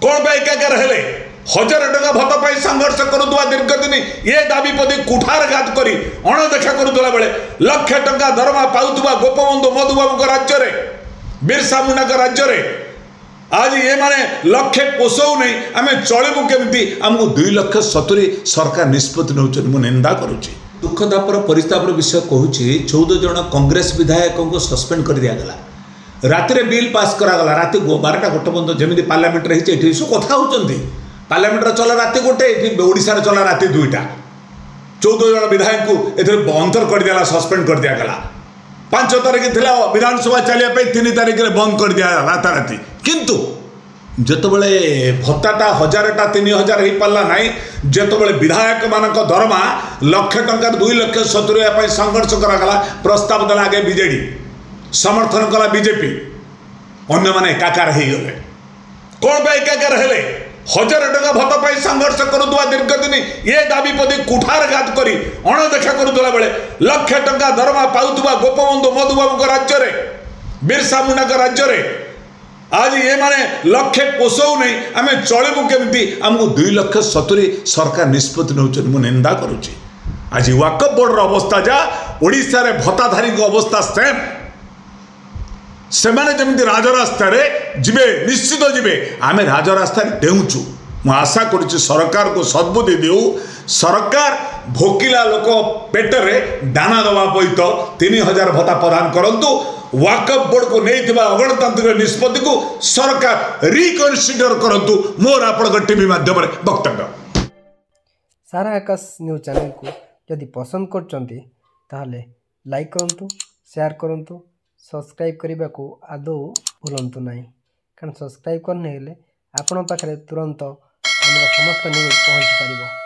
कौन पे एकाकार हेले 1000 टका भत्ता पाई संघर्ष करुवा दीर्घ दिन ये दाबी पदी कुठारघात करी अणदेखा करुला बेले लक्ष टका दरमा पाउथुवा गोपबंधु मधुबाबू राज्य रे बिरसा मुंडा राज्य रे आज ये माने लक्षे पोषौ नहीं आम चलू केमती आमको 2,70,000 सरकार निष्पत्ति नौ निंदा करुच्ची दुखदापर परितापर विषय कहूँ 14 जन कांग्रेस विधायक को सस्पेंड कर दिगला राति बिल पास करागला राति 12टा 1 पर्यंत जमी पार्लियामेंट रही सब कथा होती पार्लियामेंट चला राति 1 ओडिशा चला राति 2टा 14 जन विधायक को अंतर कर दिया सस्पेंड कर दिगला 5 तारिख थिला विधानसभा चलिया 3 तारिख में बंद कर दिया राताराति किंतु जेतबले भत्ताटा 1000टा 3000 हो पारा ना जेतबले विधायक मानक दरमा लक्ष टंका 2,70,000 संघर्ष करागला प्रस्ताव देला आगे बीजेडी समर्थन कला बीजेपी अन्य माने एकाकार हो गले कौन पे एकाकार हेले 1000 टका भत्ता पाई संघर्ष करुवा दीर्घ दिन ये दाबी पदी कुठारघात करी अणदेखा करुला बेले लक्ष टका दरमा पाउथुवा गोपबंधु मधुबाबू राज्य रे बिरसा मुंडा राज्य रे आज ये माने लक्षे पोषौ नहीं आम चलू केमती आमको 2,70,000 सरकार निष्पत्ति नौ निंदा करुच्ची आज वाकफ बोर्ड अवस्था जा ओडिशा रे भत्ताधारी अवस्था सेम से माने जमी राजरास्तार जीवे निश्चित जीवे आम राजरास्तार डेउचु मु आशा करुच्ची सरकार को सद्बुद्धि देऊ सरकार भोकिला लोक पेटरे दाना दवा सहित 3,000 भत्ता प्रदान करंतु वाकफ बोर्ड को नहीं अगणतांत्रिक निष्पत्ति को सरकार रिकनसीडर करंतु मोर आपण टीवी माध्यम वक्तव्य सारा आकाश न्यूज चैनल को यदि पसंद करचंती ताहले लाइक करंतु शेयर करंतु सब्सक्राइब करने को आदौ भूलंतु नहीं कारण सब्सक्राइब करने आपण पाखे तुरंत आम समस्त न्यूज पहुँची पार।